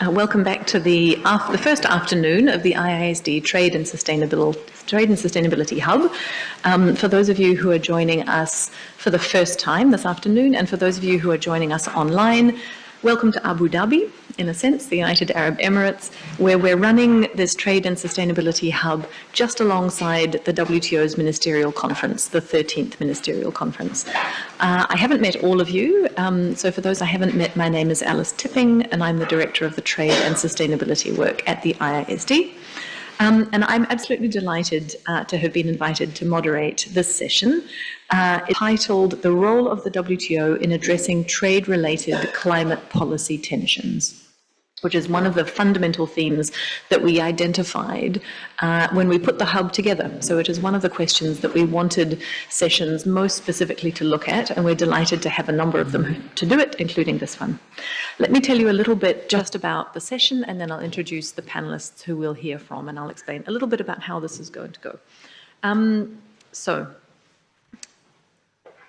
Welcome back to the first afternoon of the IISD Trade and Sustainability Hub. For those of you who are joining us for the first time this afternoon, and for those of you who are joining us online, welcome to Abu Dhabi, in a sense, the United Arab Emirates, where we're running this Trade and Sustainability Hub just alongside the WTO's Ministerial Conference, the 13th Ministerial Conference. I haven't met all of you, so for those I haven't met, my name is Alice Tipping, and I'm the Director of the Trade and Sustainability Work at the IISD. And I'm absolutely delighted to have been invited to moderate this session, titled The Role of the WTO in Addressing Trade-Related Climate Policy Tensions, which is one of the fundamental themes that we identified when we put the hub together. So it is one of the questions that we wanted sessions most specifically to look at, and we're delighted to have a number of them to do it, including this one. Let me tell you a little bit just about the session, and then I'll introduce the panelists who we'll hear from, and I'll explain a little bit about how this is going to go.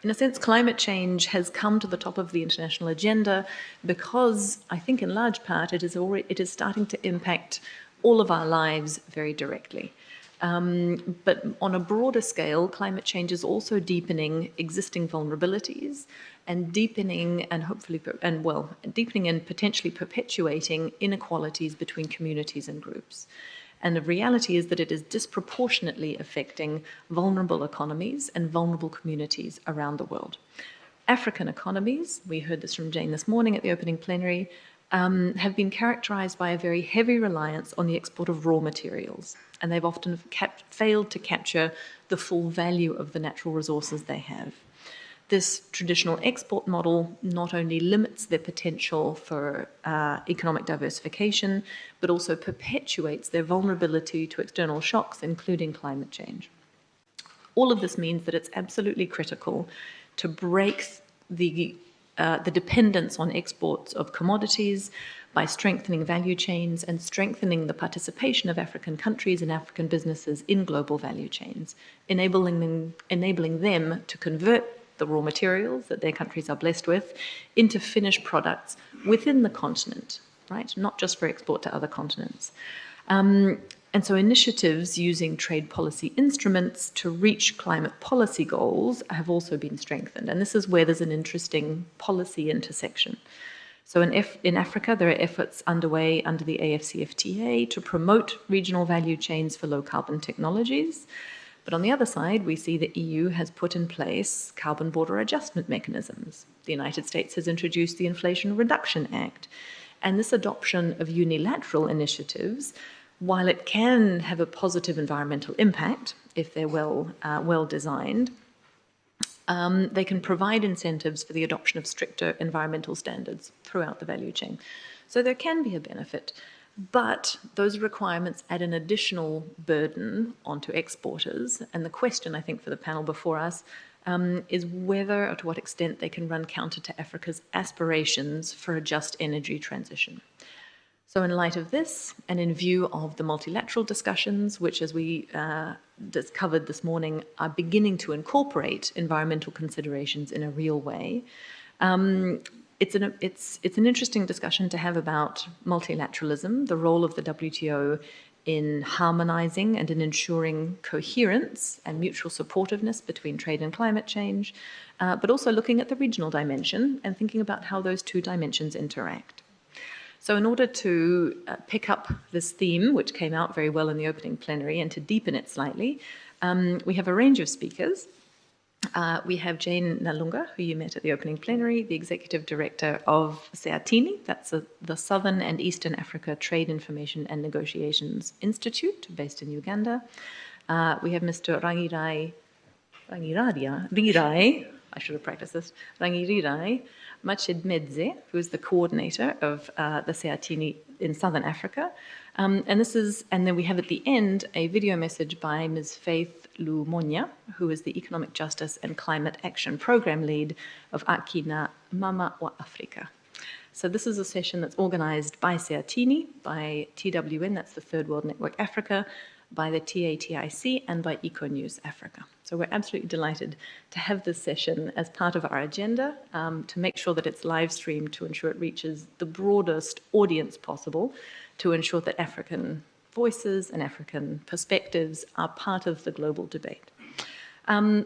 In a sense, climate change has come to the top of the international agenda because I think in large part it is starting to impact all of our lives very directly. But on a broader scale, climate change is also deepening existing vulnerabilities and deepening and potentially perpetuating inequalities between communities and groups. And the reality is that it is disproportionately affecting vulnerable economies and vulnerable communities around the world. African economies, we heard this from Jane this morning at the opening plenary, have been characterized by a very heavy reliance on the export of raw materials, and they've often failed to capture the full value of the natural resources they have. This traditional export model not only limits their potential for economic diversification, but also perpetuates their vulnerability to external shocks, including climate change. All of this means that it's absolutely critical to break the dependence on exports of commodities by strengthening value chains and strengthening the participation of African countries and African businesses in global value chains, enabling them to convert the raw materials that their countries are blessed with into finished products within the continent, right? Not just for export to other continents. And so initiatives using trade policy instruments to reach climate policy goals have also been strengthened. And this is where there's an interesting policy intersection. So in Africa, there are efforts underway under the AfCFTA to promote regional value chains for low carbon technologies. But on the other side, we see the EU has put in place carbon border adjustment mechanisms. The United States has introduced the Inflation Reduction Act. And this adoption of unilateral initiatives, while it can have a positive environmental impact if they're well designed, they can provide incentives for the adoption of stricter environmental standards throughout the value chain. So there can be a benefit. But those requirements add an additional burden onto exporters. And the question, I think, for the panel before us is whether or to what extent they can run counter to Africa's aspirations for a just energy transition. So in light of this, and in view of the multilateral discussions, which, as we covered this morning, are beginning to incorporate environmental considerations in a real way, it's an interesting discussion to have about multilateralism, the role of the WTO in harmonizing and in ensuring coherence and mutual supportiveness between trade and climate change, but also looking at the regional dimension and thinking about how those two dimensions interact. So in order to pick up this theme, which came out very well in the opening plenary, and to deepen it slightly, we have a range of speakers. We have Jane Nalunga, who you met at the opening plenary, the Executive Director of SEATINI, that's the Southern and Eastern Africa Trade Information and Negotiations Institute, based in Uganda. We have Mr. Rangirirai, Machedmedze, who is the coordinator of the SEATINI in Southern Africa. And then we have at the end a video message by Ms. Faith Lumonya, who is the Economic Justice and Climate Action Program Lead of Akina Mama wa Afrika. So this is a session that's organized by SEATINI, by TWN, that's the Third World Network Africa, by the TATIC and by Econews Africa. So we're absolutely delighted to have this session as part of our agenda, to make sure that it's live streamed, to ensure it reaches the broadest audience possible, to ensure that African voices and African perspectives are part of the global debate.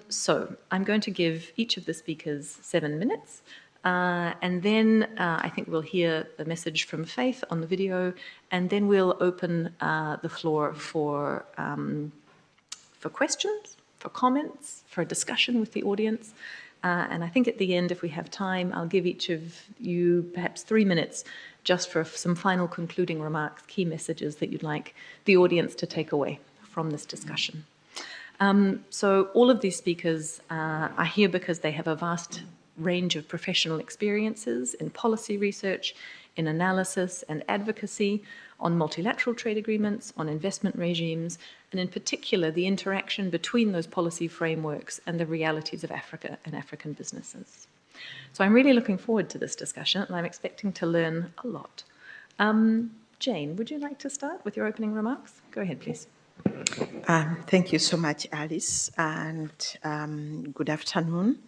So I'm going to give each of the speakers 7 minutes, and then I think we'll hear the message from Faith on the video, and then we'll open the floor for questions, for comments, for a discussion with the audience. And I think at the end, if we have time, I'll give each of you perhaps 3 minutes just for some final concluding remarks, key messages that you'd like the audience to take away from this discussion. So all of these speakers are here because they have a vast range of professional experiences in policy research, in analysis and advocacy, on multilateral trade agreements, on investment regimes, and in particular, the interaction between those policy frameworks and the realities of Africa and African businesses. So I'm really looking forward to this discussion, and I'm expecting to learn a lot. Jane, would you like to start with your opening remarks? Go ahead, please. Thank you so much, Alice, and good afternoon.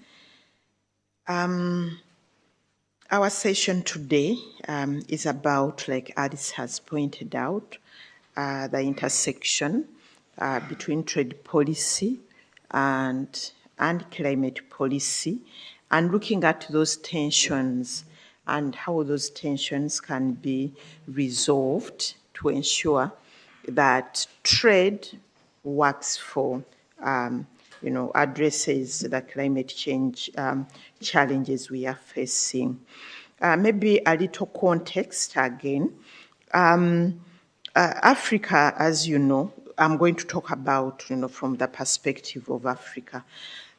Our session today is about, like Alice has pointed out, the intersection between trade policy and climate policy, and looking at those tensions and how those tensions can be resolved to ensure that trade works for, addresses the climate change challenges we are facing. Maybe a little context again. Africa, as you know, I'm going to talk about, from the perspective of Africa.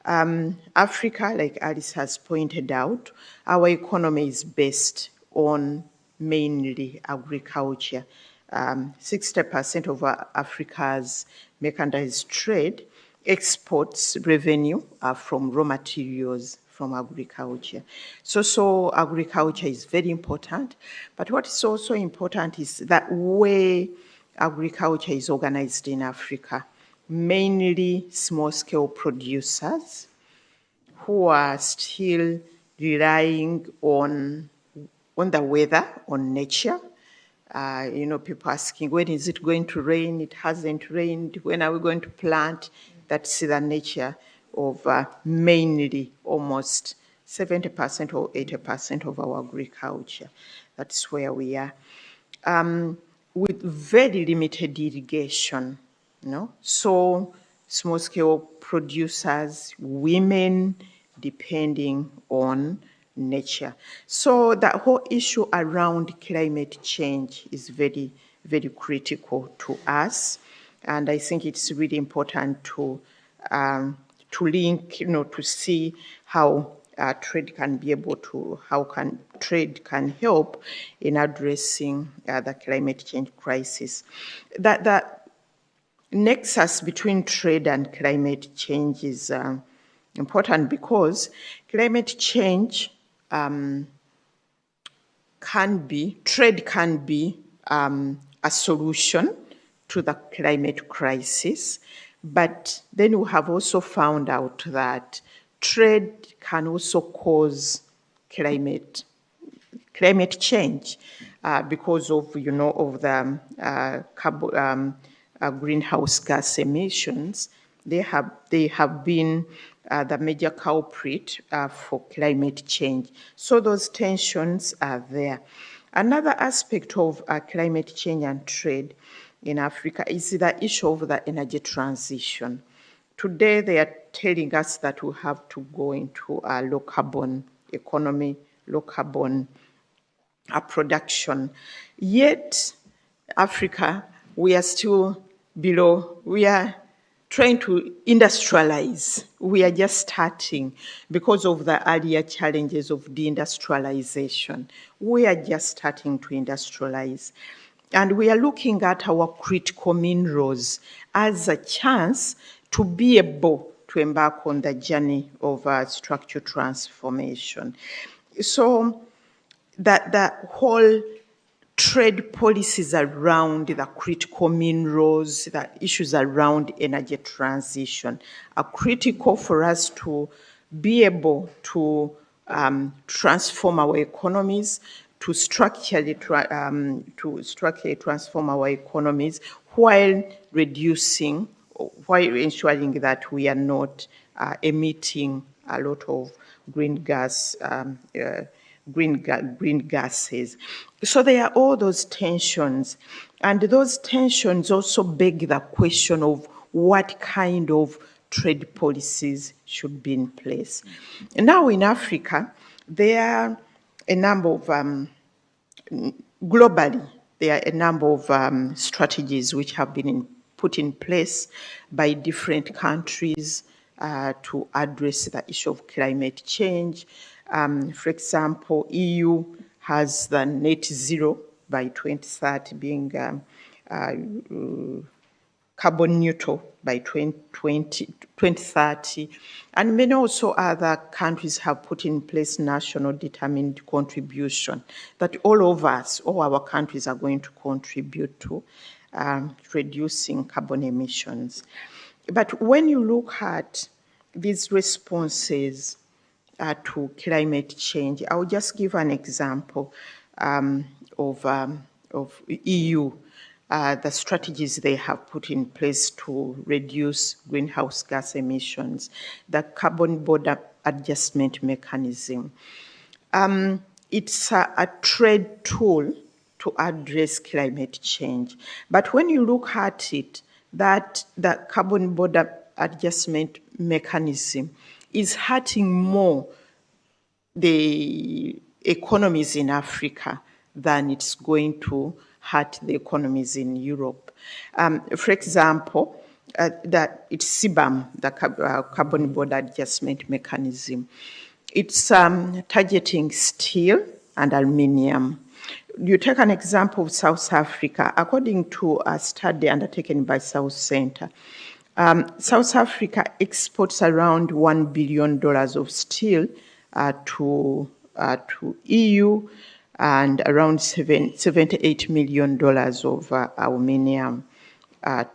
Africa, like Alice has pointed out, our economy is based on mainly agriculture. 60% of Africa's mechanized trade exports revenue from raw materials from agriculture. So agriculture is very important, but what is also important is that way agriculture is organized in Africa, mainly small-scale producers who are still relying on the weather, on nature. People asking, when is it going to rain? It hasn't rained. When are we going to plant? That's the nature of mainly almost 70% or 80% of our agriculture. That's where we are. With very limited irrigation, So small-scale producers, women, depending on nature. So that whole issue around climate change is very, very critical to us. And I think it's really important to link, to see how trade can be able to, trade can help in addressing the climate change crisis. That nexus between trade and climate change is important because climate change trade can be a solution to the climate crisis, but then we have also found out that trade can also cause climate change because of the greenhouse gas emissions. They have been the major culprit for climate change. So those tensions are there. Another aspect of climate change and trade in Africa is the issue of the energy transition. Today, they are telling us that we have to go into a low-carbon economy, low-carbon production. Yet, Africa, we are still below. We are trying to industrialize. We are just starting because of the earlier challenges of deindustrialization. We are just starting to industrialize. And we are looking at our critical minerals as a chance to be able to embark on the journey of structural transformation. So that whole trade policies around the critical minerals, the issues around energy transition are critical for us to be able to transform our economies, to structurally transform our economies while reducing, while ensuring that we are not emitting a lot of green gases. So there are all those tensions, and those tensions also beg the question of what kind of trade policies should be in place. Now in Africa, there are a number of, globally, there are a number of strategies which have been put in place by different countries to address the issue of climate change. For example, EU has the net zero by 2030 being carbon neutral by 2030. And many also other countries have put in place national determined contribution that all of us, all our countries are going to contribute to reducing carbon emissions. But when you look at these responses to climate change, I'll just give an example of EU, the strategies they have put in place to reduce greenhouse gas emissions, the carbon border adjustment mechanism. It's a trade tool to address climate change. But when you look at it, that the carbon border adjustment mechanism is hurting more the economies in Africa than it's going to hurt the economies in Europe. For example, that it's CBAM, the carbon border adjustment mechanism. It's targeting steel and aluminium. You take an example of South Africa. According to a study undertaken by South Center, South Africa exports around $1 billion of steel to EU and around $78 million of aluminium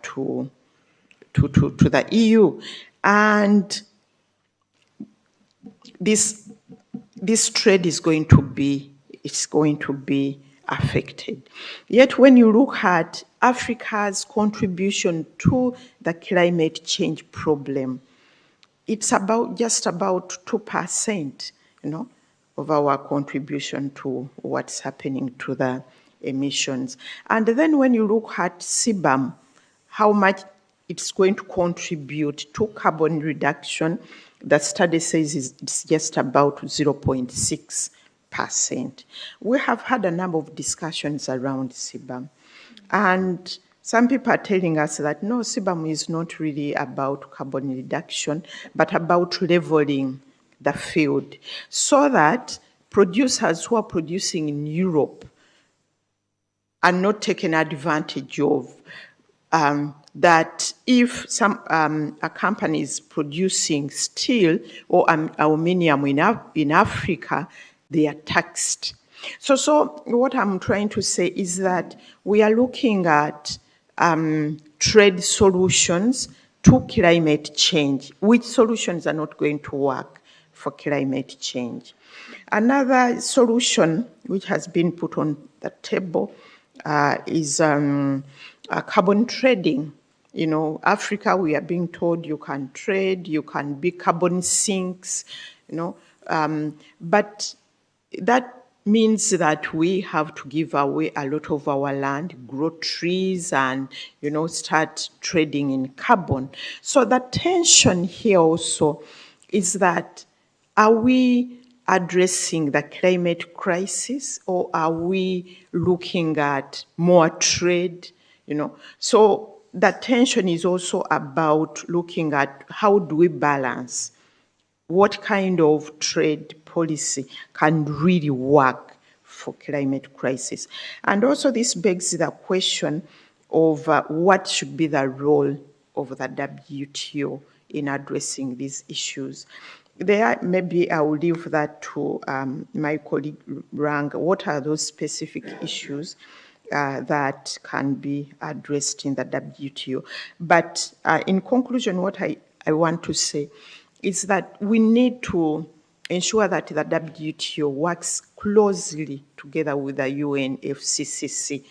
to the EU. And this trade is going to be affected. Yet when you look at Africa's contribution to the climate change problem, it's just about 2%, of our contribution to what's happening to the emissions. And then when you look at CBAM, how much it's going to contribute to carbon reduction, the study says it's just about 0.6%. We have had a number of discussions around CBAM, and some people are telling us that no, CBAM is not really about carbon reduction, but about leveling the field so that producers who are producing in Europe are not taken advantage of. That if a company is producing steel or aluminium in Africa, they are taxed. So what I'm trying to say is that we are looking at trade solutions to climate change, which solutions are not going to work for climate change. Another solution which has been put on the table is carbon trading. Africa, we are being told you can trade, you can be carbon sinks, but that means that we have to give away a lot of our land, grow trees, and, start trading in carbon. So the tension here also is that, are we addressing the climate crisis, or are we looking at more trade? So the tension is also about looking at how do we balance what kind of trade policy can really work for climate crisis. And also this begs the question of what should be the role of the WTO in addressing these issues. there, maybe I will leave that to my colleague Rang. What are those specific issues that can be addressed in the WTO? But in conclusion, what I want to say is that we need to ensure that the WTO works closely together with the UNFCCC,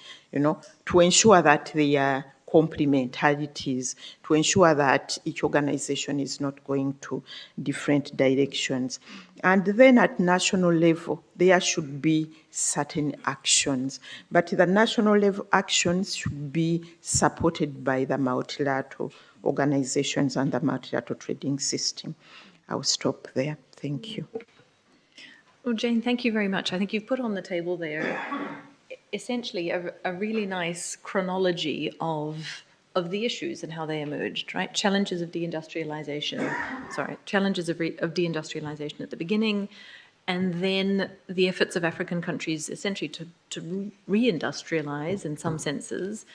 to ensure that they are complementarities, to ensure that each organization is not going to different directions. And then at national level, there should be certain actions, but the national level actions should be supported by the multilateral organizations and the multilateral trading system. I'll stop there. Thank you. Well, Jane, thank you very much. I think you've put on the table there essentially a really nice chronology of the issues and how they emerged, right? Challenges of deindustrialization at the beginning, and then the efforts of African countries essentially to reindustrialize in some senses,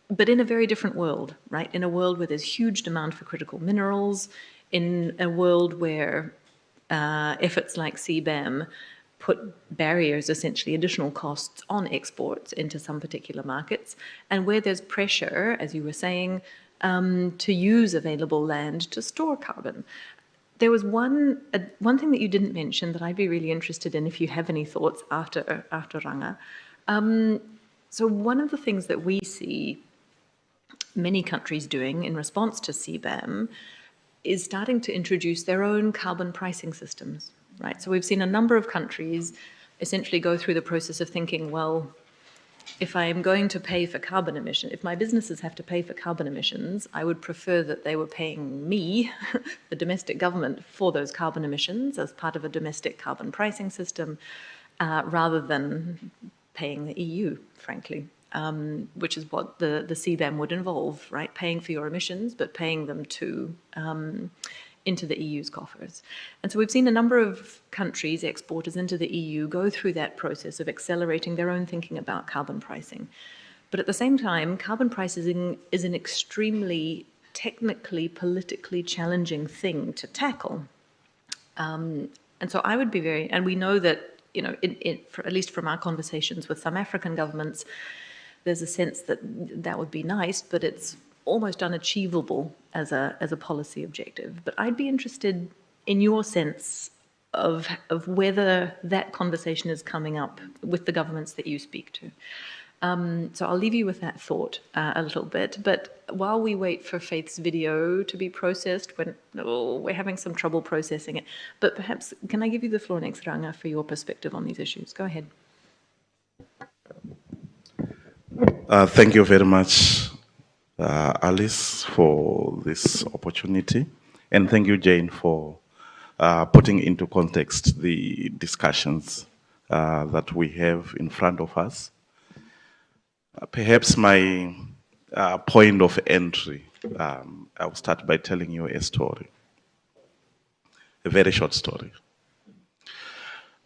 but in a very different world, right? In a world where there's huge demand for critical minerals, in a world where efforts like CBAM put barriers, essentially additional costs on exports into some particular markets, and where there's pressure, as you were saying, to use available land to store carbon. There was one thing that you didn't mention that I'd be really interested in if you have any thoughts after Ranga. So one of the things that we see many countries doing in response to CBAM is starting to introduce their own carbon pricing systems, right? So we've seen a number of countries essentially go through the process of thinking, well, if I am going to pay for carbon emission, if my businesses have to pay for carbon emissions, I would prefer that they were paying me, the domestic government, for those carbon emissions as part of a domestic carbon pricing system, rather than paying the EU, frankly. Which is what the CBAM would involve, right? Paying for your emissions, but paying them into the EU's coffers. And so we've seen a number of countries, exporters into the EU, go through that process of accelerating their own thinking about carbon pricing. But at the same time, carbon pricing is an extremely technically, politically challenging thing to tackle. And so I would be and we know that, at least from our conversations with some African governments, there's a sense that that would be nice, but it's almost unachievable as a policy objective. But I'd be interested in your sense of whether that conversation is coming up with the governments that you speak to. So I'll leave you with that thought a little bit. But while we wait for Faith's video to be processed, we're having some trouble processing it. But perhaps, can I give you the floor next, Ranga, for your perspective on these issues? Go ahead. Thank you very much, Alice, for this opportunity. And thank you, Jane, for putting into context the discussions that we have in front of us. Perhaps my point of entry, I'll start by telling you a story, a very short story.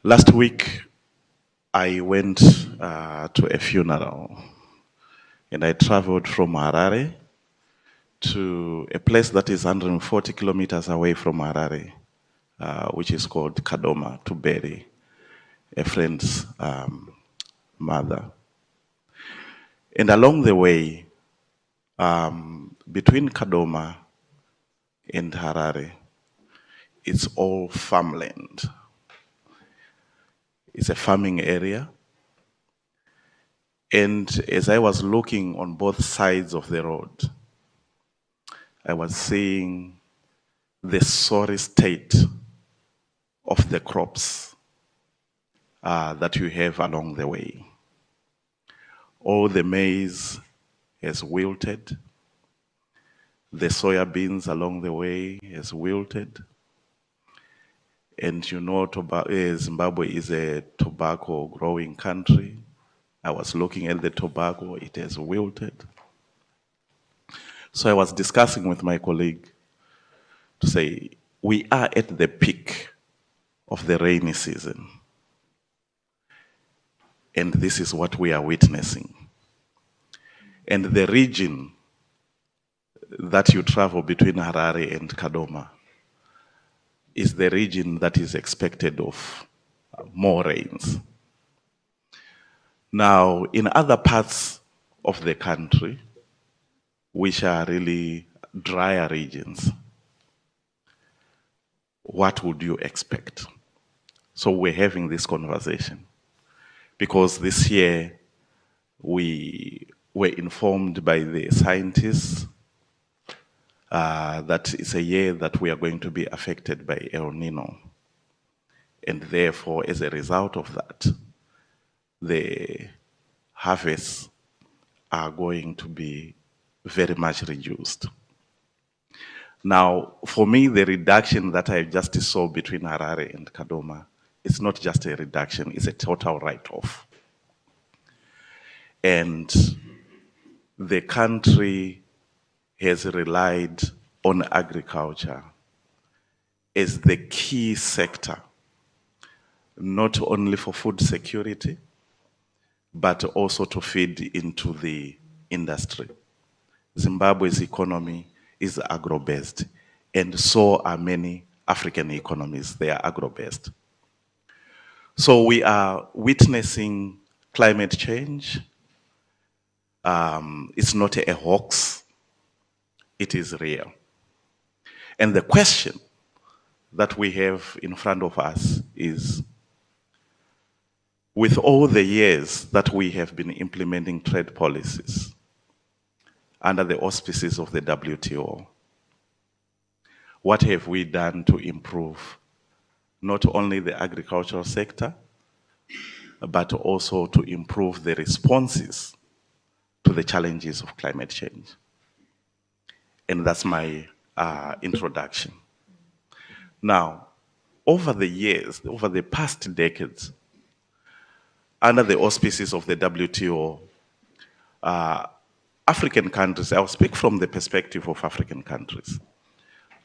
Last week, I went to a funeral, and I traveled from Harare to a place that is 140 kilometers away from Harare, which is called Kadoma, to bury a friend's mother. And along the way, between Kadoma and Harare, it's all farmland. It's a farming area. And as I was looking on both sides of the road, I was seeing the sorry state of the crops that you have along the way. All the maize has wilted. The soya beans along the way has wilted. And Zimbabwe is a tobacco growing country. I was looking at the tobacco, it has wilted. So I was discussing with my colleague to say, we are at the peak of the rainy season. And this is what we are witnessing. And the region that you travel between Harare and Kadoma, is the region that is expected of more rains. Now, in other parts of the country, which are really drier regions, what would you expect? So we're having this conversation because this year we were informed by the scientists that it's a year that we are going to be affected by El Nino. And therefore, as a result of that, the harvests are going to be very much reduced. Now, for me, the reduction that I just saw between Harare and Kadoma, it's not just a reduction, it's a total write-off. And the country has relied on agriculture as the key sector, not only for food security, but also to feed into the industry. Zimbabwe's economy is agro-based, and so are many African economies, they are agro-based. So we are witnessing climate change. It's not a hoax, it is real. And the question that we have in front of us is, with all the years that we have been implementing trade policies under the auspices of the WTO, what have we done to improve not only the agricultural sector, but also to improve the responses to the challenges of climate change? And that's my introduction. Now, over the years, over the past decades, under the auspices of the WTO, African countries, I'll speak from the perspective of African countries.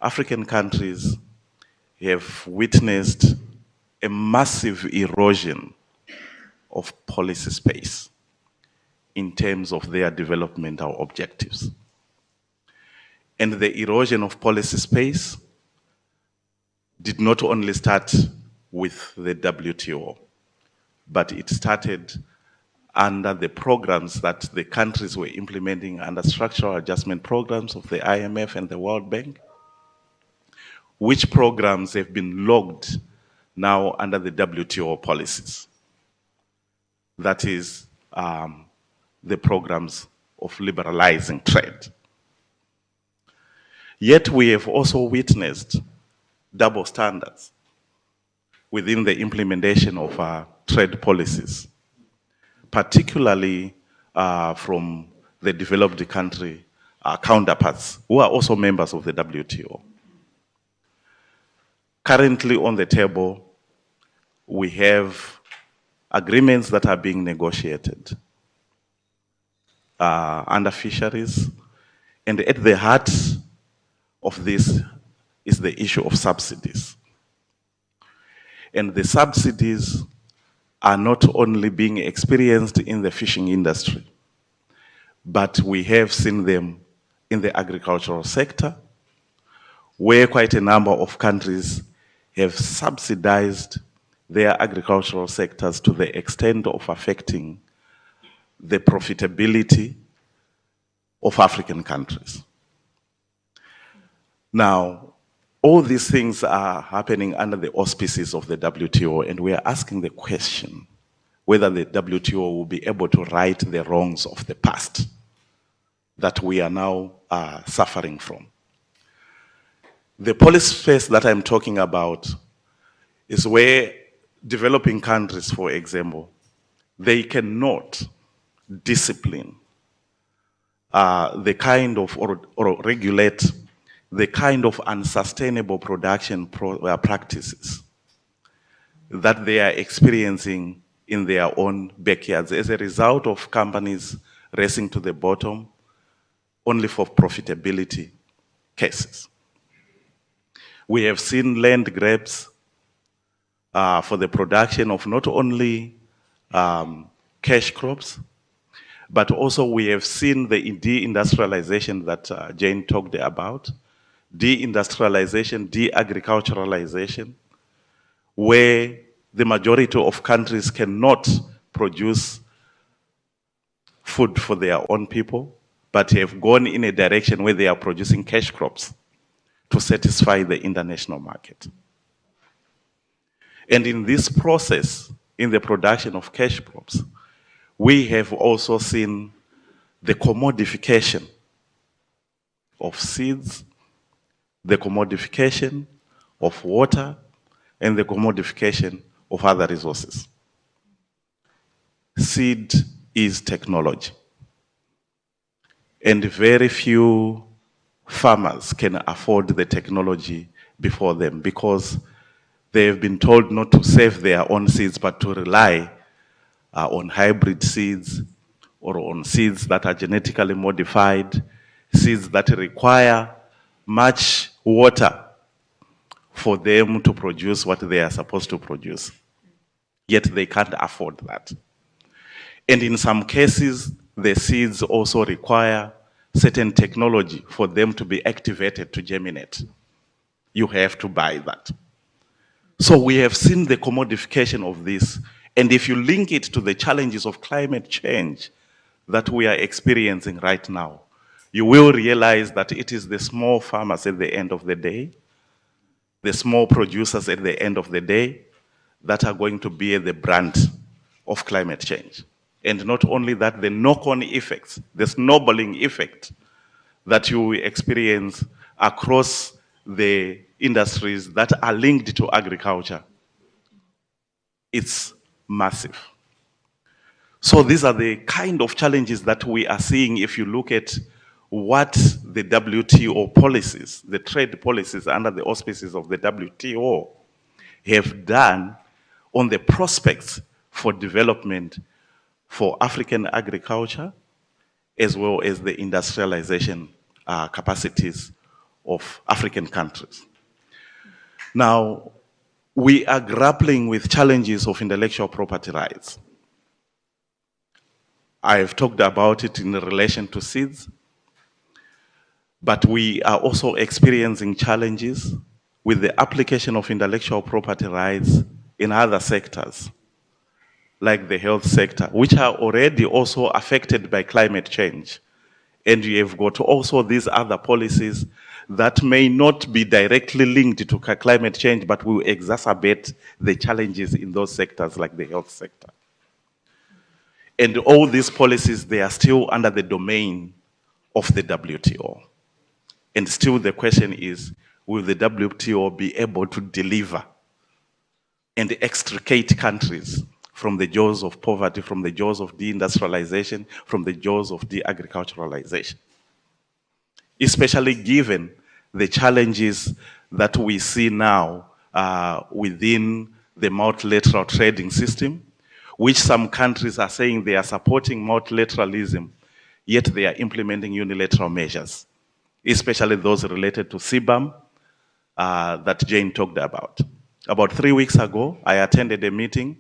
African countries have witnessed a massive erosion of policy space in terms of their developmental objectives. And the erosion of policy space did not only start with the WTO, but it started under the programs that the countries were implementing under structural adjustment programs of the IMF and the World Bank, which programs have been logged now under the WTO policies. That is the programs of liberalizing trade. Yet we have also witnessed double standards within the implementation of trade policies, particularly from the developed country counterparts who are also members of the WTO. Currently on the table, we have agreements that are being negotiated under fisheries, and at the heart of this is the issue of subsidies. And the subsidies are not only being experienced in the fishing industry, but we have seen them in the agricultural sector, where quite a number of countries have subsidized their agricultural sectors to the extent of affecting the profitability of African countries. Now, all these things are happening under the auspices of the WTO, and we are asking the question whether the WTO will be able to right the wrongs of the past that we are now suffering from. The policy space that I'm talking about is where developing countries, for example, they cannot discipline the kind of, or regulate the kind of unsustainable production practices that they are experiencing in their own backyards as a result of companies racing to the bottom only for profitability cases. We have seen land grabs for the production of not only cash crops, but also we have seen the deindustrialization that Jane talked about, deindustrialization, de-agriculturalization, where the majority of countries cannot produce food for their own people, but have gone in a direction where they are producing cash crops to satisfy the international market. And in this process, in the production of cash crops, we have also seen the commodification of seeds, the commodification of water, and the commodification of other resources. Seed is technology. And very few farmers can afford the technology before them because they have been told not to save their own seeds, but to rely on hybrid seeds or on seeds that are genetically modified, seeds that require much water for them to produce what they are supposed to produce. Yet they can't afford that. And in some cases, the seeds also require certain technology for them to be activated to germinate. You have to buy that. So we have seen the commodification of this. And if you link it to the challenges of climate change that we are experiencing right now, you will realize that it is the small farmers at the end of the day, the small producers at the end of the day, that are going to bear the brunt of climate change. And not only that, the knock-on effects, the snowballing effect that you will experience across the industries that are linked to agriculture, it's massive. So these are the kind of challenges that we are seeing if you look at what the WTO policies, the trade policies under the auspices of the WTO have done on the prospects for development for African agriculture, as well as the industrialization capacities of African countries. Now, we are grappling with challenges of intellectual property rights. I have talked about it in relation to seeds, but we are also experiencing challenges with the application of intellectual property rights in other sectors, like the health sector, which are already also affected by climate change. And you have got also these other policies that may not be directly linked to climate change, but will exacerbate the challenges in those sectors like the health sector. And all these policies, they are still under the domain of the WTO. And still the question is, will the WTO be able to deliver and extricate countries from the jaws of poverty, from the jaws of deindustrialization, from the jaws of de-agriculturalization? Especially given the challenges that we see now within the multilateral trading system, which some countries are saying they are supporting multilateralism, yet they are implementing unilateral measures, especially those related to CBAM that Jane talked about. About 3 weeks ago, I attended a meeting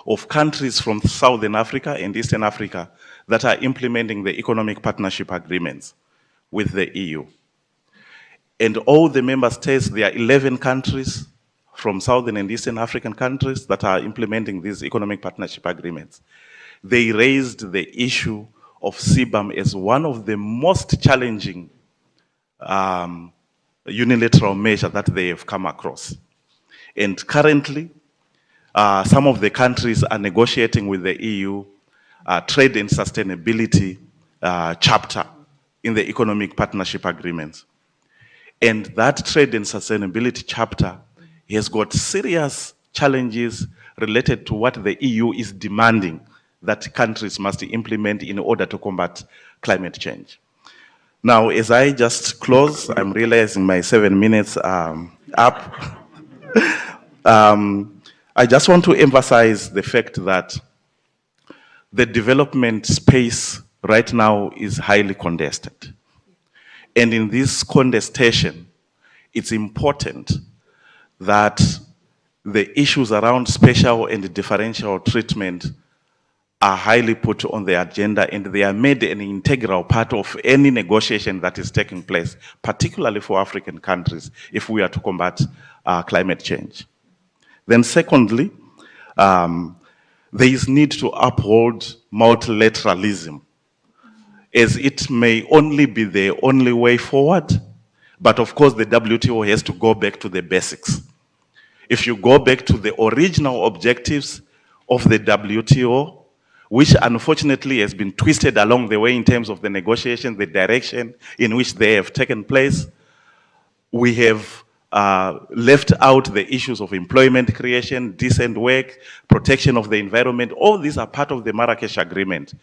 of countries from Southern Africa and Eastern Africa that are implementing the economic partnership agreements with the EU. And all the member states, there are 11 countries from Southern and Eastern African countries that are implementing these economic partnership agreements. They raised the issue of CBAM as one of the most challenging unilateral measures that they have come across. And currently, some of the countries are negotiating with the EU trade and sustainability chapter in the economic partnership agreements. And that trade and sustainability chapter has got serious challenges related to what the EU is demanding that countries must implement in order to combat climate change. Now, as I just close, I'm realizing my 7 minutes up. I just want to emphasize the fact that the development space right now is highly contested. And in this contestation, it's important that the issues around special and differential treatment are highly put on the agenda, and they are made an integral part of any negotiation that is taking place, particularly for African countries, if we are to combat climate change. Then secondly, there is need to uphold multilateralism, as it may only be the only way forward, but of course the WTO has to go back to the basics. If you go back to the original objectives of the WTO, which unfortunately has been twisted along the way in terms of the negotiation, the direction in which they have taken place, we have left out the issues of employment creation, decent work, protection of the environment. All these are part of the Marrakesh Agreement,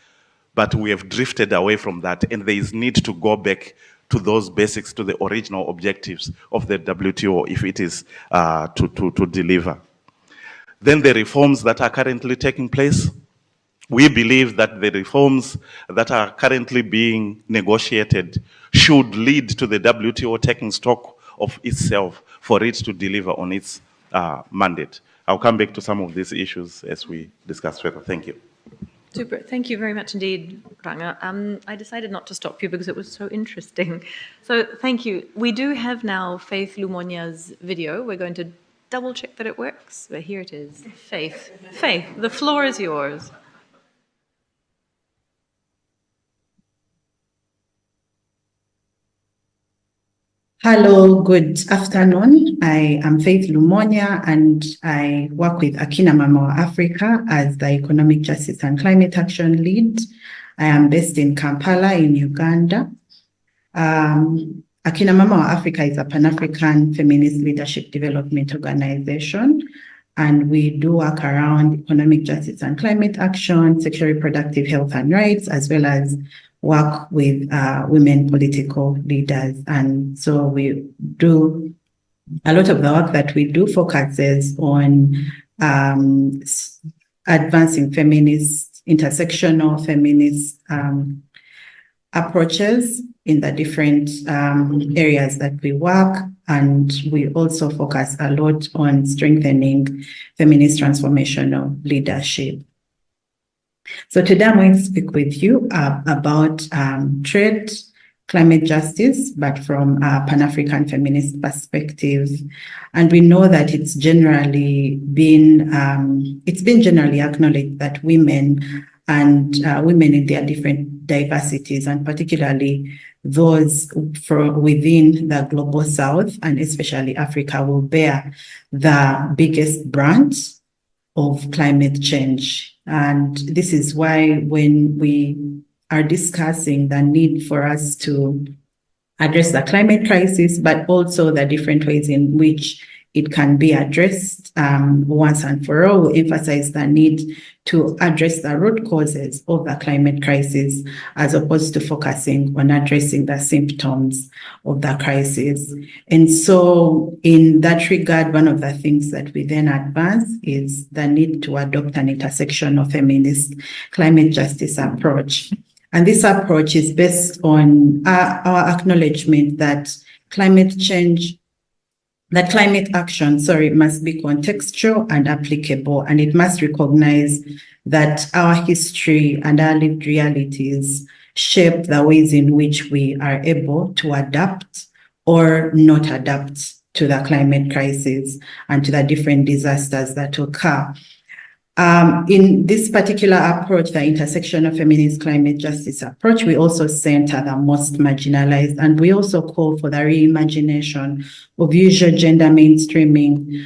but we have drifted away from that, and there is need to go back to those basics, to the original objectives of the WTO if it is to deliver. Then the reforms that are currently taking place, we believe that the reforms that are currently being negotiated should lead to the WTO taking stock of itself for it to deliver on its mandate. I'll come back to some of these issues as we discuss further. Thank you. Super. Thank you very much indeed, Ranga. I decided not to stop you because it was so interesting. So thank you. We do have now Faith Lumonya's video. We're going to double check that it works. But here it is. Faith. Faith, the floor is yours. Hello, good afternoon. I am Faith Lumonya and I work with Akina Mama Africa as the Economic Justice and Climate Action Lead. I am based in Kampala in Uganda. Akina Mama Africa is a Pan-African feminist leadership development organization, and we do work around economic justice and climate action, sexual reproductive health and rights, as well as work with women political leaders. And so we do, a lot of the work that we do focuses on advancing feminist, intersectional feminist approaches in the different areas that we work. And we also focus a lot on strengthening feminist transformational leadership. So today I'm going to speak with you about trade, climate justice, but from a Pan-African feminist perspective. And we know that it's been generally acknowledged that women and women in their different diversities, and particularly those within the global South and especially Africa, will bear the biggest brunt of climate change. And this is why when we are discussing the need for us to address the climate crisis, but also the different ways in which it can be addressed once and for all, we emphasize the need to address the root causes of the climate crisis, as opposed to focusing on addressing the symptoms of the crisis. And so in that regard, one of the things that we then advance is the need to adopt an intersectional feminist climate justice approach. And this approach is based on our acknowledgement that climate action, must be contextual and applicable, and it must recognize that our history and our lived realities shape the ways in which we are able to adapt or not adapt to the climate crisis and to the different disasters that occur. In this particular approach, the intersectional feminist climate justice approach, we also center the most marginalized, and we also call for the reimagination of usual gender mainstreaming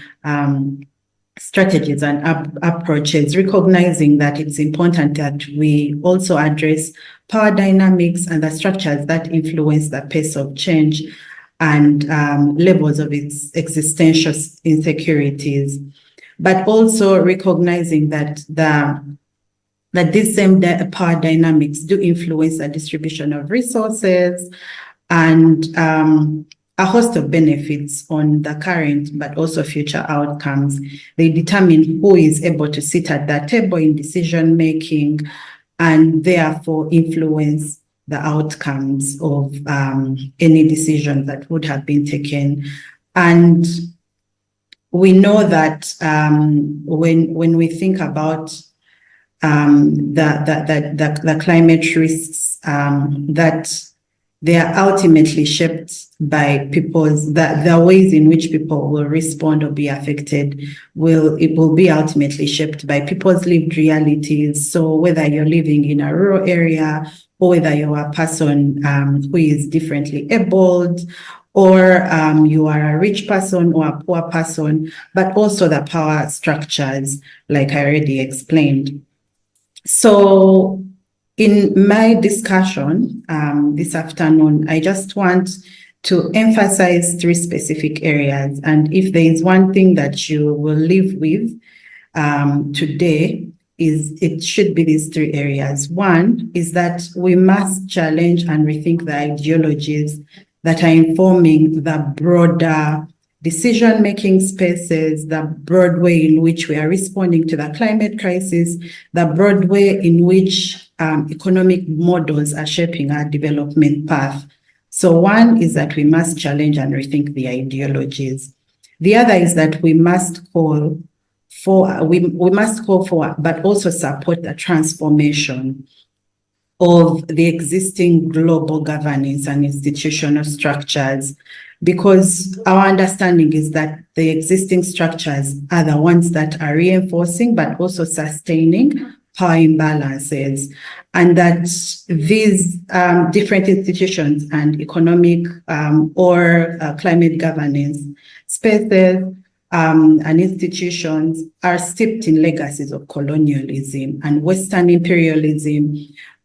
strategies and approaches, recognizing that it's important that we also address power dynamics and the structures that influence the pace of change and levels of its existential insecurities, but also recognizing that these same power dynamics do influence the distribution of resources and a host of benefits on the current but also future outcomes. They determine who is able to sit at that table in decision making and therefore influence the outcomes of any decision that would have been taken. And we know that when we think about the climate risks that they are ultimately shaped by the ways in which people will respond or be affected will be ultimately shaped by people's lived realities. So whether you're living in a rural area or whether you're a person who is differently abled, or you are a rich person or a poor person, but also the power structures, like I already explained. So in my discussion this afternoon, I just want to emphasize 3 specific areas. And if there is one thing that you will live with today, it should be these 3 areas. One is that we must challenge and rethink the ideologies that are informing the broader decision-making spaces, the broad way in which we are responding to the climate crisis, the broad way in which economic models are shaping our development path. So one is that we must challenge and rethink the ideologies. The other is that we must call for, but also support the transformation of the existing global governance and institutional structures, because our understanding is that the existing structures are the ones that are reinforcing but also sustaining power imbalances, and that these different institutions and economic or climate governance spaces and institutions are steeped in legacies of colonialism and Western imperialism,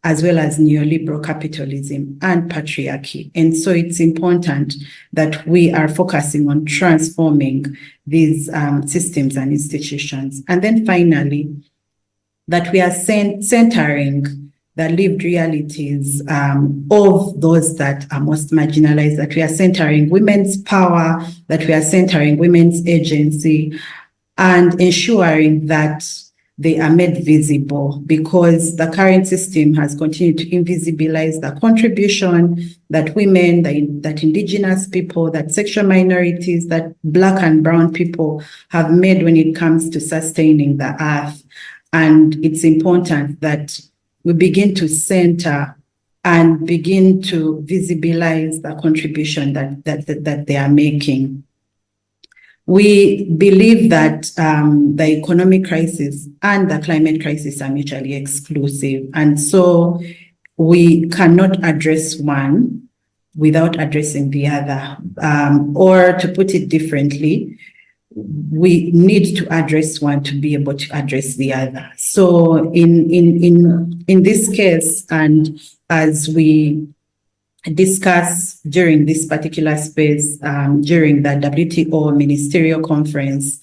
as well as neoliberal capitalism and patriarchy. And so it's important that we are focusing on transforming these systems and institutions. And then finally, that we are centering the lived realities of those that are most marginalized, that we are centering women's power, that we are centering women's agency, and ensuring that they are made visible, because the current system has continued to invisibilize the contribution that women, that indigenous people, that sexual minorities, that Black and brown people have made when it comes to sustaining the earth. And it's important that we begin to center and begin to visibilize the contribution that they are making. We believe that the economic crisis and the climate crisis are mutually exclusive. And so we cannot address one without addressing the other. Or to put it differently, we need to address one to be able to address the other. So in this case, and as we discuss during this particular space, during the WTO ministerial conference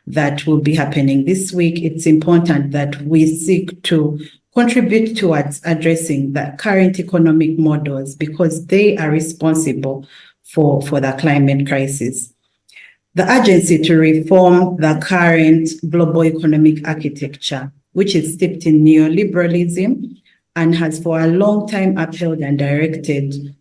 that will be happening this week, it's important that we seek to contribute towards addressing the current economic models, because they are responsible for the climate crisis. The urgency to reform the current global economic architecture, which is steeped in neoliberalism and has for a long time upheld and directed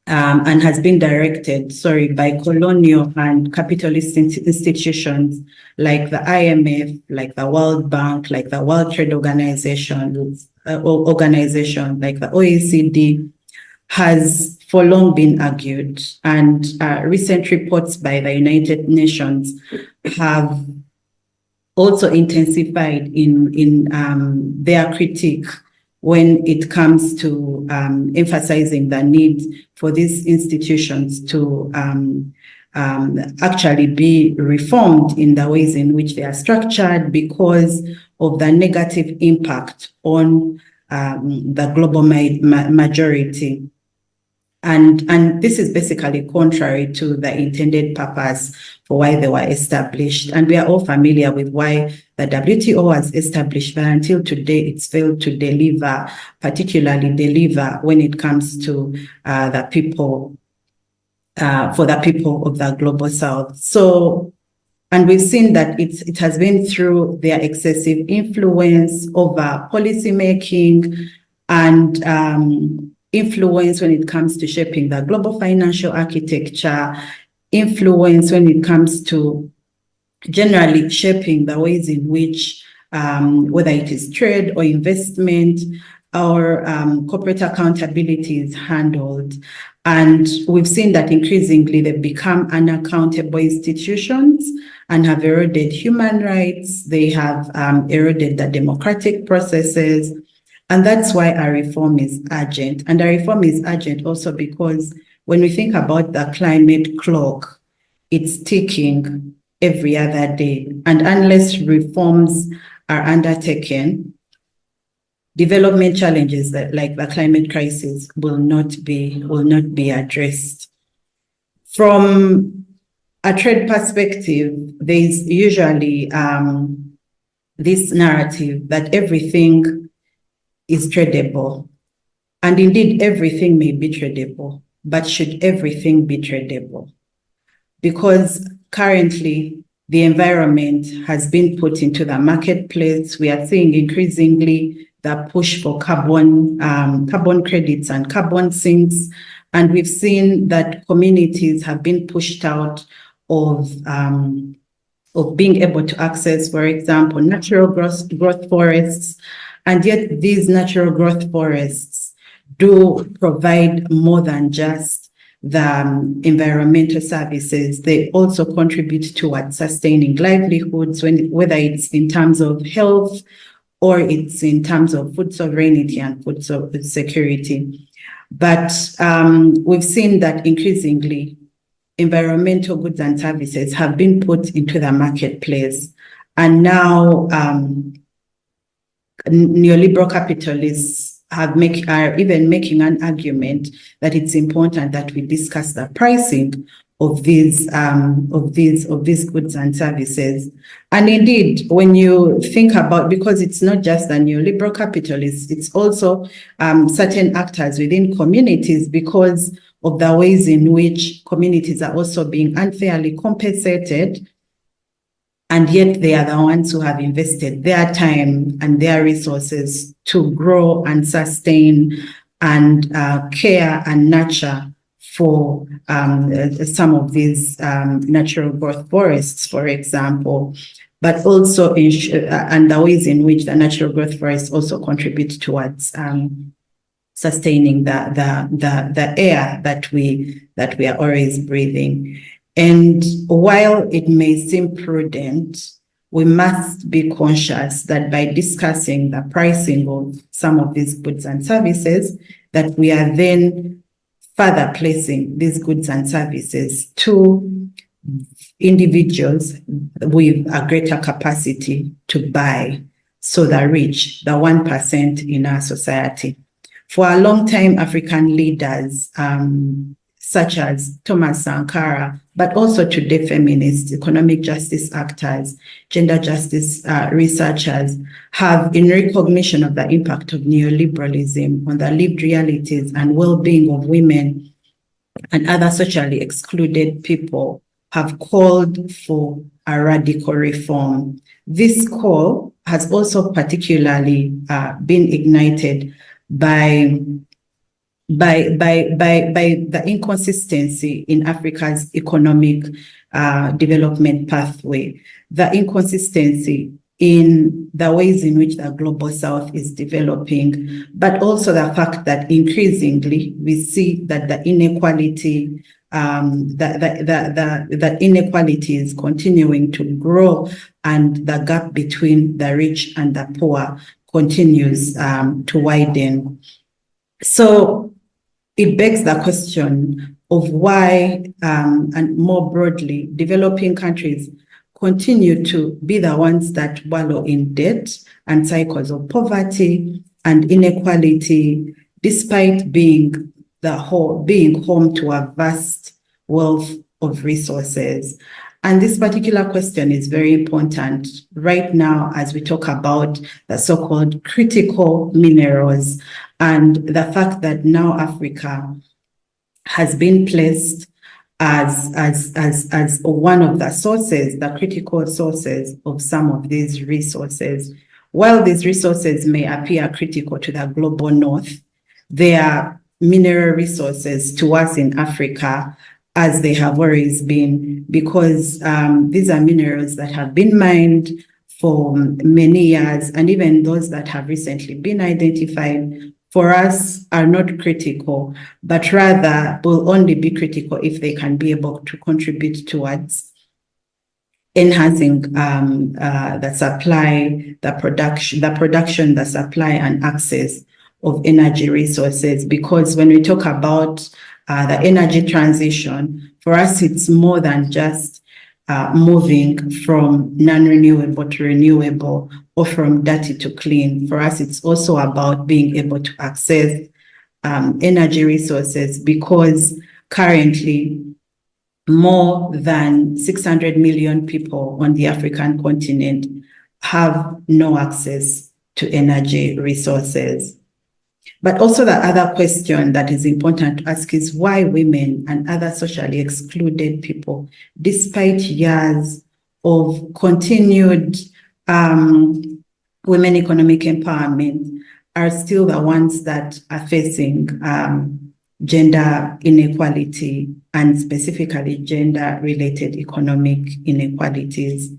has been directed by colonial and capitalist institutions like the IMF, like the World Bank, like the World Trade Organization, like the OECD, has for long been argued. And recent reports by the United Nations have also intensified in their critique when it comes to emphasizing the need for these institutions to actually be reformed in the ways in which they are structured, because of the negative impact on the global majority. And this is basically contrary to the intended purpose for why they were established. And we are all familiar with why the WTO was established, but until today, it's failed to deliver, particularly deliver when it comes to the people, for the people of the global South. So, and we've seen that it has been through their excessive influence over policymaking and influence when it comes to shaping the global financial architecture, influence when it comes to generally shaping the ways in which whether it is trade or investment, or corporate accountability is handled. And we've seen that increasingly they've become unaccountable institutions and have eroded human rights. They have eroded the democratic processes. And that's why our reform is urgent. And our reform is urgent also because when we think about the climate clock, it's ticking every other day. And unless reforms are undertaken, development challenges like the climate crisis will not be addressed. From a trade perspective, there's usually this narrative that everything is tradable. And indeed, everything may be tradable, but should everything be tradable? Because currently, the environment has been put into the marketplace. We are seeing increasingly the push for carbon credits and carbon sinks. And we've seen that communities have been pushed out of being able to access, for example, natural growth forests. And yet these natural growth forests do provide more than just the environmental services. They also contribute towards sustaining livelihoods, whether it's in terms of health or it's in terms of food sovereignty and food security. But we've seen that increasingly environmental goods and services have been put into the marketplace. And now neoliberal capitalists are even making an argument that it's important that we discuss the pricing of these goods and services. And indeed, when you think about, because it's not just the neoliberal capitalists, it's also certain actors within communities, because of the ways in which communities are also being unfairly compensated. And yet they are the ones who have invested their time and their resources to grow and sustain and care and nurture for some of these natural growth forests, for example, but also and the ways in which the natural growth forests also contribute towards sustaining the air that we are always breathing. And while it may seem prudent, we must be conscious that by discussing the pricing of some of these goods and services, that we are then further placing these goods and services to individuals with a greater capacity to buy, so the rich, the 1% in our society. For a long time, African leaders, such as Thomas Sankara, but also today feminists, economic justice actors, gender justice researchers, have, in recognition of the impact of neoliberalism on the lived realities and well-being of women and other socially excluded people, have called for a radical reform. This call has also particularly been ignited by the inconsistency in Africa's economic development pathway, the inconsistency in the ways in which the global south is developing, but also the fact that increasingly we see that the inequality that inequality is continuing to grow, and the gap between the rich and the poor continues to widen. So it begs the question of why, and more broadly, developing countries continue to be the ones that wallow in debt and cycles of poverty and inequality, despite being home to a vast wealth of resources. And this particular question is very important right now as we talk about the so-called critical minerals and the fact that now Africa has been placed as one of the sources, the critical sources of some of these resources. While these resources may appear critical to the global north, they are mineral resources to us in Africa, as they have always been, because these are minerals that have been mined for many years, and even those that have recently been identified, for us are not critical, but rather will only be critical if they can be able to contribute towards enhancing the supply, the production, the supply and access of energy resources. Because when we talk about the energy transition, for us, it's more than just moving from non-renewable to renewable or from dirty to clean. For us, it's also about being able to access energy resources, because currently more than 600 million people on the African continent have no access to energy resources. But also the other question that is important to ask is why women and other socially excluded people, despite years of continued women economic empowerment, are still the ones that are facing gender inequality, and specifically gender-related economic inequalities.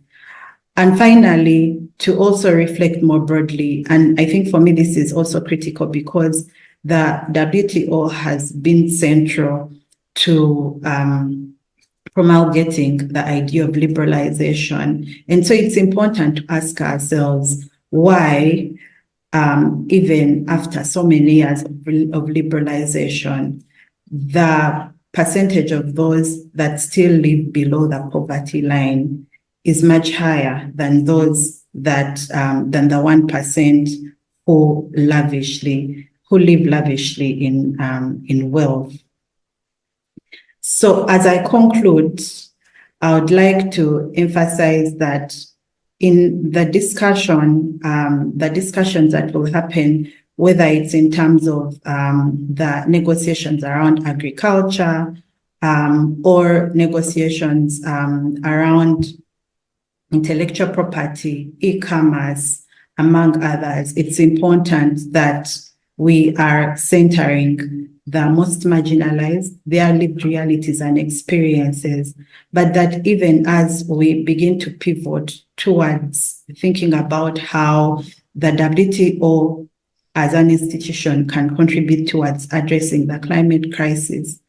And finally, to also reflect more broadly, and I think for me this is also critical because the WTO has been central to promulgating the idea of liberalization. And so it's important to ask ourselves why, even after so many years of liberalization, the percentage of those that still live below the poverty line is much higher than those that than the 1% who live lavishly in wealth. So as I conclude, I would like to emphasize that in the discussions that will happen, whether it's in terms of the negotiations around agriculture or negotiations around intellectual property, e-commerce, among others, it's important that we are centering the most marginalized, their lived realities and experiences, but that even as we begin to pivot towards thinking about how the WTO as an institution can contribute towards addressing the climate crisis,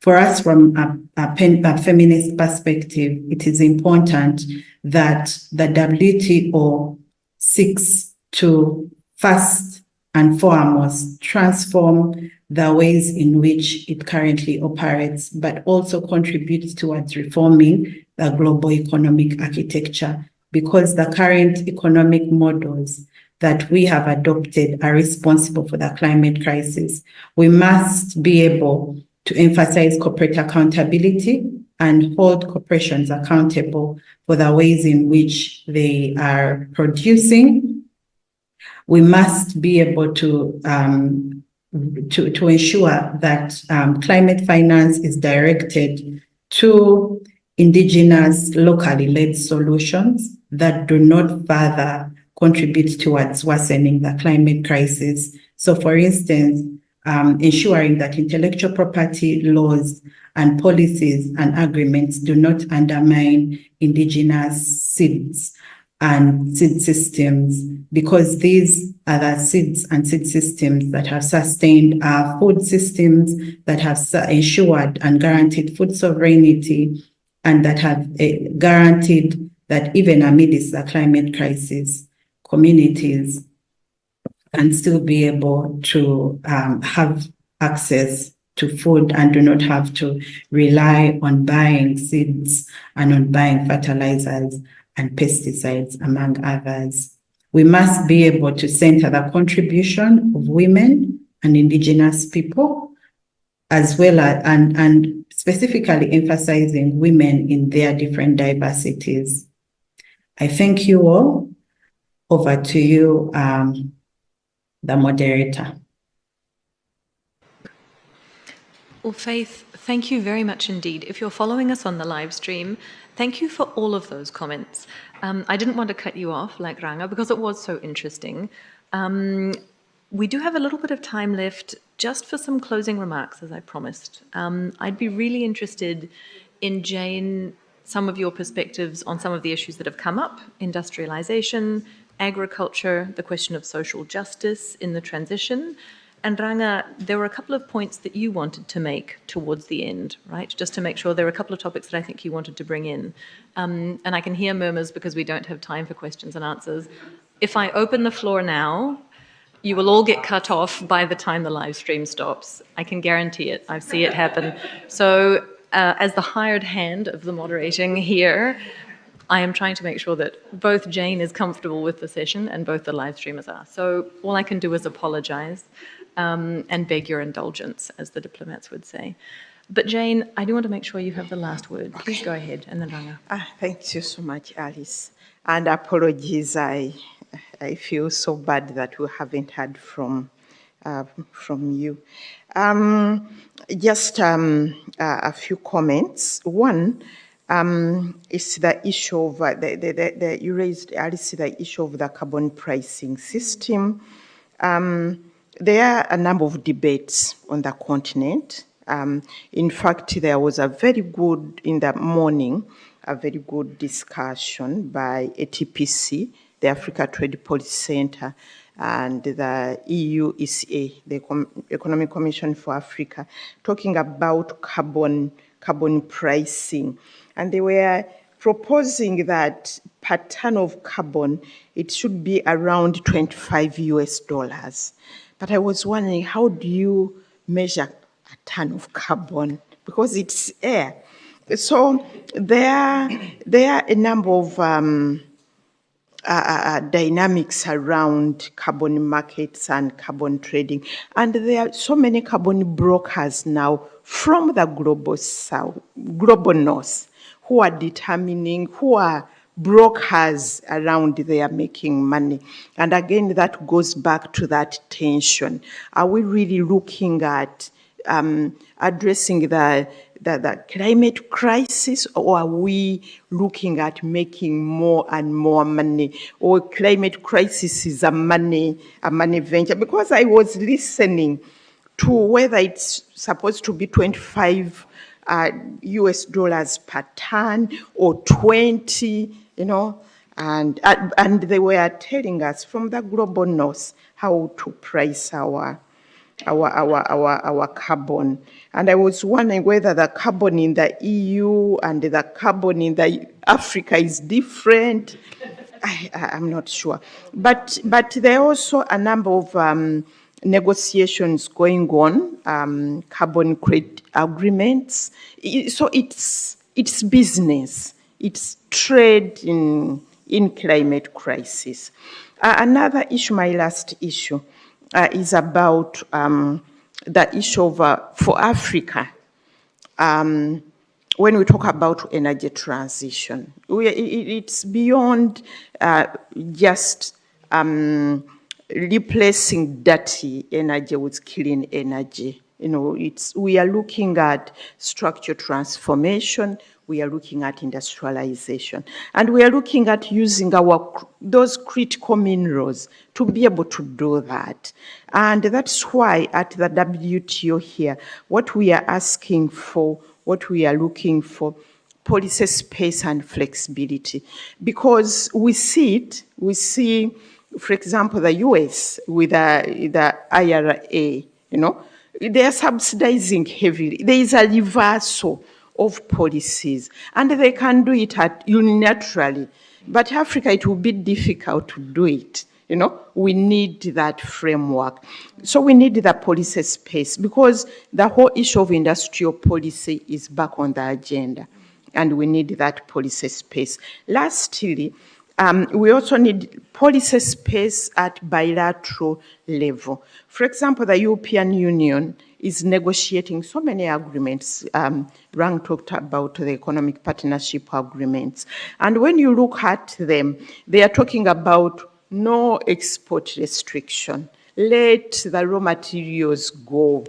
for us from a feminist perspective, it is important that the WTO seeks to first and foremost transform the ways in which it currently operates, but also contributes towards reforming the global economic architecture, because the current economic models that we have adopted are responsible for the climate crisis. We must be able to emphasize corporate accountability and hold corporations accountable for the ways in which they are producing. We must be able to ensure that climate finance is directed to indigenous, locally led solutions that do not further contribute towards worsening the climate crisis. So for instance, ensuring that intellectual property laws and policies and agreements do not undermine indigenous seeds and seed systems, because these are the seeds and seed systems that have sustained our food systems, that have ensured and guaranteed food sovereignty, and that have guaranteed that even amidst the climate crisis, communities can still be able to have access to food and do not have to rely on buying seeds and on buying fertilizers and pesticides, among others. We must be able to center the contribution of women and indigenous people, as well as, and specifically emphasizing women in their different diversities. I thank you all. Over to you, the moderator. Well, Faith, thank you very much indeed. If you're following us on the live stream, thank you for all of those comments. I didn't want to cut you off like Ranga because it was so interesting. We do have a little bit of time left just for some closing remarks, as I promised. I'd be really interested in Jane some of your perspectives on some of the issues that have come up: industrialization, agriculture, the question of social justice in the transition. And Ranga, there were a couple of points that you wanted to make towards the end, right? Just to make sure, there were a couple of topics that I think you wanted to bring in. And I can hear murmurs because we don't have time for questions and answers. If I open the floor now, you will all get cut off by the time the live stream stops. I can guarantee it. I see it happen. So as the hired hand of the moderating here, I am trying to make sure that both Jane is comfortable with the session and both the live streamers are. So all I can do is apologize and beg your indulgence, as the diplomats would say. But Jane, I do want to make sure you have the last word. Please go ahead, and then Ranga. Thank you so much, Alice. And apologies, I feel so bad that we haven't heard from you. Just a few comments. One is the issue of you raised, Alice, the issue of the carbon pricing system. There are a number of debates on the continent. In fact, there was a very good, in the morning, a very good discussion by ATPC, the Africa Trade Policy Center, and the EU ECA, the Economic Commission for Africa, talking about carbon pricing. And they were proposing that per ton of carbon, it should be around $25 US. But I was wondering, how do you measure a ton of carbon? Because it's air. So there are a number of dynamics around carbon markets and carbon trading. And there are so many carbon brokers now from the global south, global north, who are determining, who are brokers around there making money. And again, that goes back to that tension. Are we really looking at addressing the climate crisis, or are we looking at making more and more money? Or climate crisis is a money venture? Because I was listening to whether it's supposed to be 25 US dollars per ton or 20, and they were telling us from the global north how to price our carbon. And I was wondering whether the carbon in the EU and the carbon in the Africa is different. I'm not sure. But there are also a number of negotiations going on, carbon credit agreements. So it's business. It's trade in climate crisis. Another issue, my last issue, is about the issue of, for Africa, when we talk about energy transition, it's beyond just replacing dirty energy with clean energy. We are looking at structural transformation. We are looking at industrialization, and we are looking at using those critical minerals to be able to do that. And that's why at the WTO here, what we are asking for, what we are looking for, policy space and flexibility, because we see, for example, the US with the IRA, they are subsidizing heavily. There is a reversal of policies, and they can do it unilaterally. But Africa, it will be difficult to do it. We need that framework. So we need the policy space, because the whole issue of industrial policy is back on the agenda, and we need that policy space. Lastly, we also need policy space at bilateral level. For example, the European Union is negotiating so many agreements. Rang talked about the economic partnership agreements. And when you look at them, they are talking about no export restriction. Let the raw materials go.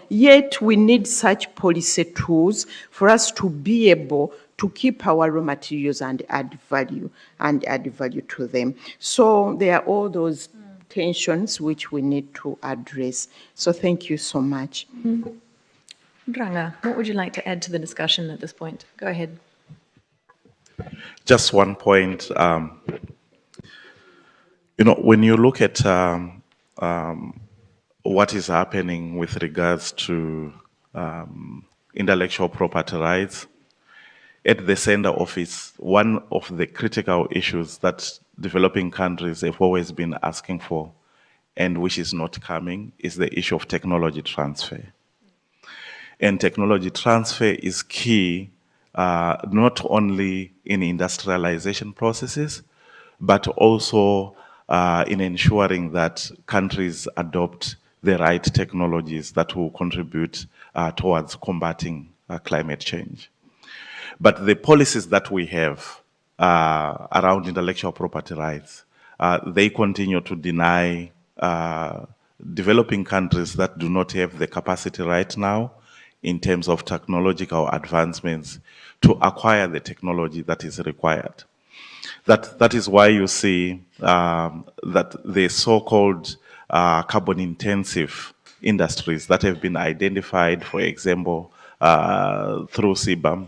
Yet we need such policy tools for us to be able to keep our raw materials and add value to them. So there are all those tensions which we need to address. So thank you so much. Ranga, what would you like to add to the discussion at this point? Go ahead. Just one point. When you look at what is happening with regards to intellectual property rights, at the center office, one of the critical issues that developing countries have always been asking for, and which is not coming, is the issue of technology transfer. And technology transfer is key, not only in industrialization processes, but also in ensuring that countries adopt the right technologies that will contribute towards combating climate change. But the policies that we have around intellectual property rights, they continue to deny developing countries that do not have the capacity right now in terms of technological advancements to acquire the technology that is required. That is why you see that the so-called carbon-intensive industries that have been identified, for example, through CBAM,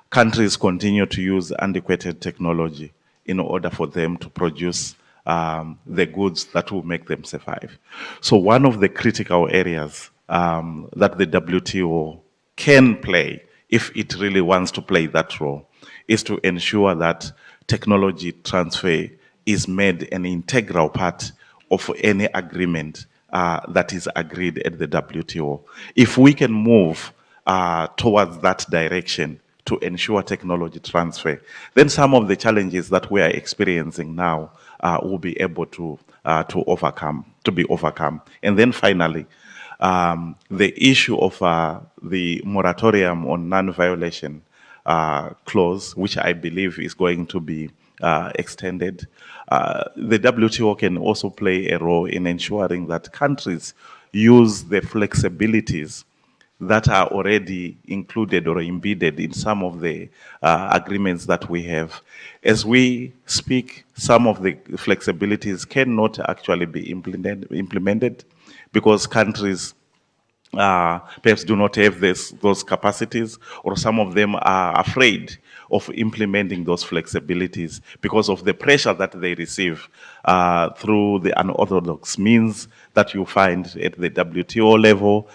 countries continue to use antiquated technology in order for them to produce the goods that will make them survive. So one of the critical areas that the WTO can play, if it really wants to play that role, is to ensure that technology transfer is made an integral part of any agreement that is agreed at the WTO. If we can move towards that direction to ensure technology transfer, then some of the challenges that we are experiencing now will be able to be overcome. And then finally, the issue of the moratorium on non-violation clause, which I believe is going to be extended. The WTO can also play a role in ensuring that countries use the flexibilities that are already included or embedded in some of the agreements that we have. As we speak, some of the flexibilities cannot actually be implemented because countries perhaps do not have those capacities, or some of them are afraid of implementing those flexibilities because of the pressure that they receive through the unorthodox means that you find at the WTO level,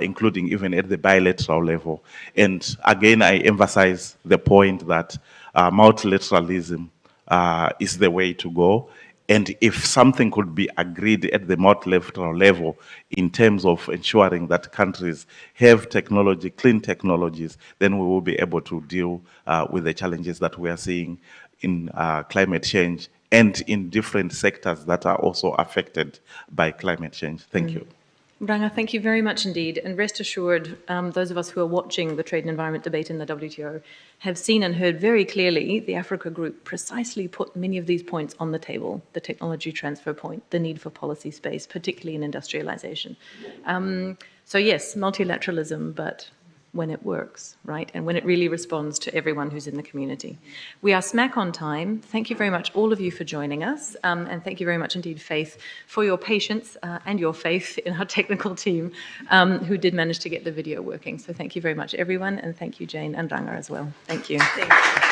including even at the bilateral level. And again, I emphasize the point that multilateralism is the way to go. And if something could be agreed at the multilateral level in terms of ensuring that countries have technology, clean technologies, then we will be able to deal with the challenges that we are seeing in climate change and in different sectors that are also affected by climate change. Thank you. Ranga, thank you very much indeed. And rest assured, those of us who are watching the trade and environment debate in the WTO have seen and heard very clearly the Africa Group precisely put many of these points on the table, the technology transfer point, the need for policy space, particularly in industrialization. So yes, multilateralism, but when it works, right? And when it really responds to everyone who's in the community. We are smack on time. Thank you very much, all of you, for joining us. And thank you very much indeed, Faith, for your patience and your faith in our technical team who did manage to get the video working. So thank you very much, everyone. And thank you, Jane and Ranga, as well. Thank you. Thank you.